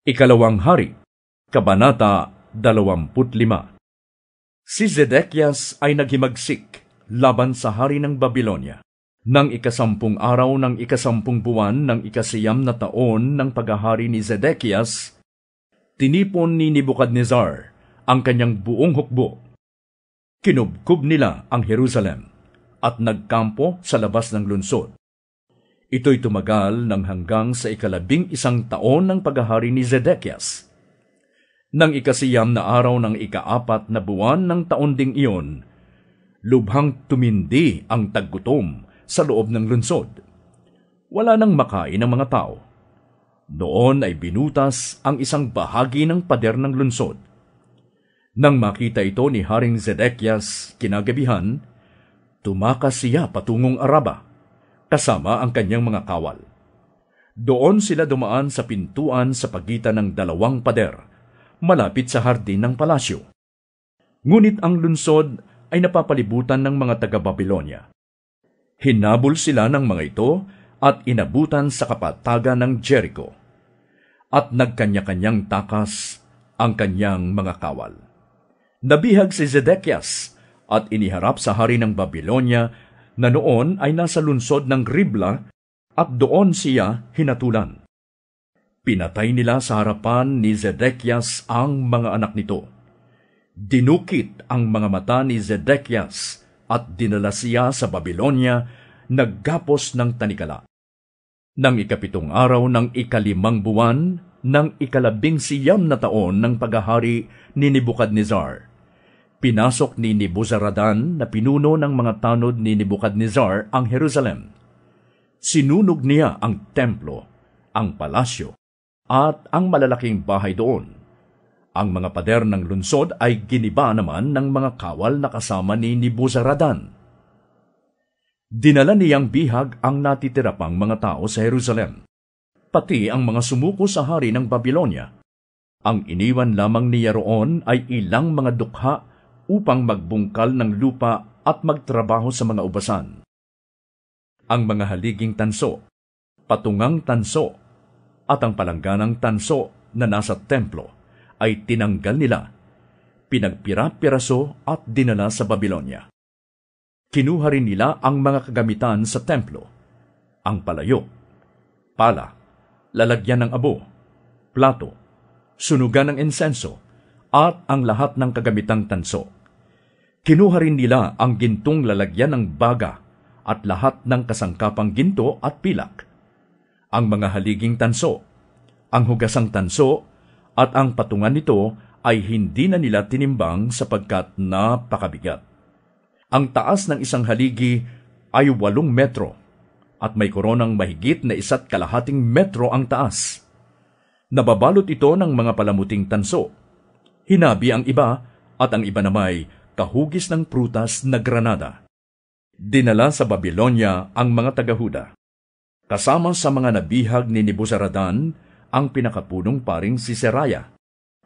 Ikalawang Hari, Kabanata 25. Si Zedekias ay naghimagsik laban sa hari ng Babilonya. Nang ikasampung araw ng ikasampung buwan ng ikasiyam na taon ng paghahari ni Zedekias, tinipon ni Nebukadnezar ang kanyang buong hukbo. Kinubkob nila ang Jerusalem at nagkampo sa labas ng lunsod. Ito'y tumagal ng hanggang sa 11 taon ng paghahari ni Zedekias. Nang ikasiyam na araw ng ika-4 na buwan ng taon ding iyon, lubhang tumindi ang taggutom sa loob ng lunsod. Wala nang makain ang mga tao. Noon ay binutas ang isang bahagi ng pader ng lunsod. Nang makita ito ni Haring Zedekias kinagabihan, tumakas siya patungong Araba, kasama ang kanyang mga kawal. Doon sila dumaan sa pintuan sa pagitan ng dalawang pader, malapit sa hardin ng palasyo. Ngunit ang lunsod ay napapalibutan ng mga taga-Babilonya. Hinabol sila ng mga ito at inabutan sa kapatagan ng Jericho. At nagkanya-kanyang takas ang kanyang mga kawal. Nabihag si Zedekias at iniharap sa hari ng Babilonya na noon ay nasa lunsod ng Ribla at doon siya hinatulan. Pinatay nila sa harapan ni Zedekias ang mga anak nito. Dinukit ang mga mata ni Zedekias at dinala siya sa Babilonya, naggapos ng tanikala. Nang ikapitong araw ng ika-5 buwan ng ika-19 na taon ng paghahari ni Nebukadnezar, pinasok ni Nebuzaradan na pinuno ng mga tanod ni Nebukadnezar ang Jerusalem. Sinunog niya ang templo, ang palasyo, at ang malalaking bahay doon. Ang mga pader ng lunsod ay giniba naman ng mga kawal na kasama ni Nebuzaradan. Dinala niyang bihag ang natitira pang mga tao sa Jerusalem, pati ang mga sumuko sa hari ng Babilonya. Ang iniwan lamang niya roon ay ilang mga dukha upang magbungkal ng lupa at magtrabaho sa mga ubasan. Ang mga haliging tanso, patungang tanso, at ang palangganang tanso na nasa templo ay tinanggal nila, pinagpira-piraso at dinala sa Babilonya. Kinuha rin nila ang mga kagamitan sa templo, ang palayok, pala, lalagyan ng abo, plato, sunugan ng insenso, at ang lahat ng kagamitang tanso. Kinuha rin nila ang gintong lalagyan ng baga at lahat ng kasangkapang ginto at pilak, ang mga haliging tanso, ang hugasang tanso, at ang patungan nito ay hindi na nila tinimbang sapagkat napakabigat. Ang taas ng isang haligi ay 8 metro at may koronang mahigit na 1.5 metro ang taas. Nababalot ito ng mga palamuting tanso. Hinabi ang iba at ang iba namay kahugis ng prutas na granada. Dinala sa Babilonya ang mga taga-Huda. Kasama sa mga nabihag ni Nebuzaradan ang pinakapunong paring si Seraya,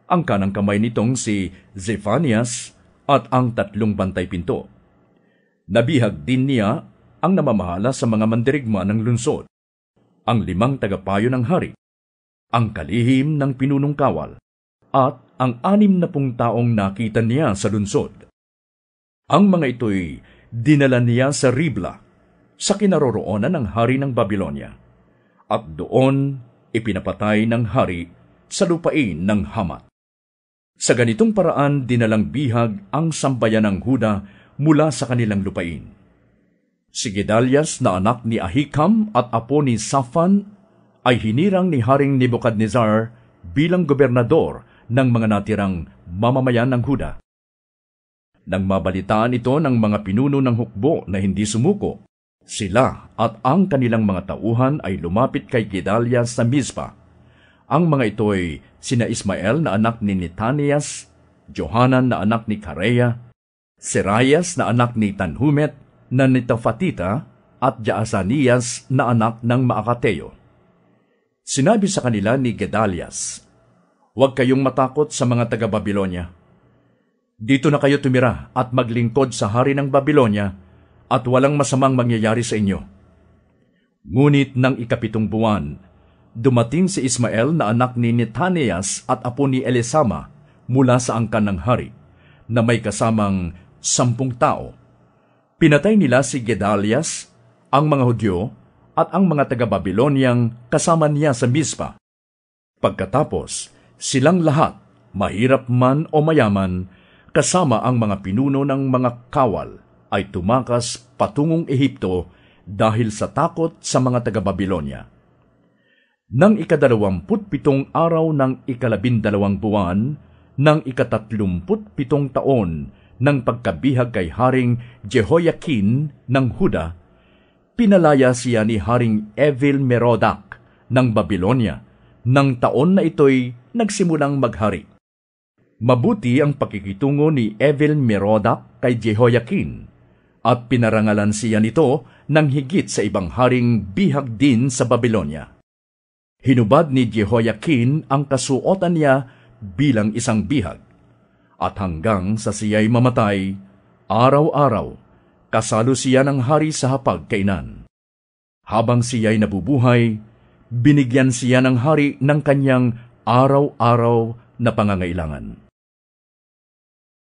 ang kanang kamay nitong si Zephanias at ang 3 bantay pinto. Nabihag din niya ang namamahala sa mga mandirigma ng lunsod, ang 5 tagapayo ng hari, ang kalihim ng pinunong kawal, at ang 60 taong nakita niya sa lunsod. Ang mga ito'y dinala niya sa Ribla, sa kinaroroonan ng hari ng Babilonya, at doon ipinapatay ng hari sa lupain ng Hamat. Sa ganitong paraan dinalang bihag ang sambayan ng Huda mula sa kanilang lupain. Si Gedalias na anak ni Ahikam at apo ni Safan ay hinirang ni Haring Nebukadnezar bilang gobernador ng mga natirang mamamayan ng Huda. Nang mabalitaan ito ng mga pinuno ng hukbo na hindi sumuko, sila at ang kanilang mga tauhan ay lumapit kay Gedalias sa Mizpa. Ang mga ito'y sina Ismael na anak ni Netanias, Johanan na anak ni Kareya, Serayas na anak ni Tanhumet na Netofatita, at Jaasanias na anak ng Maakateo. Sinabi sa kanila ni Gedalias, "Huwag kayong matakot sa mga taga-Babilonya. Dito na kayo tumira at maglingkod sa hari ng Babilonya at walang masamang mangyayari sa inyo." Ngunit ng ika-7 buwan, dumating si Ismael na anak ni Netanias at apo ni Elisama mula sa angkan ng hari, na may kasamang 10 tao. Pinatay nila si Gedalias, ang mga Hudyo, at ang mga taga-Babilonyang kasama niya sa Mizpa. Pagkatapos, silang lahat, mahirap man o mayaman, kasama ang mga pinuno ng mga kawal, ay tumakas patungong Ehipto dahil sa takot sa mga taga-Babilonya. Nang 27 araw ng 12 buwan, ng 37 taon ng pagkabihag kay Haring Jehoiakin ng Huda, pinalaya siya ni Haring Evil-Merodach ng Babilonya nang taon na ito'y nagsimulang maghari. Mabuti ang pakikitungo ni Evil-Merodach kay Jehoiakin, at pinarangalan siya nito ng higit sa ibang haring bihag din sa Babilonya. Hinubad ni Jehoiakin ang kasuotan niya bilang isang bihag, at hanggang sa siya'y mamatay, araw-araw, kasalo siya ng hari sa hapagkainan. Habang siya'y nabubuhay, binigyan siya ng hari ng kanyang araw-araw na pangangailangan.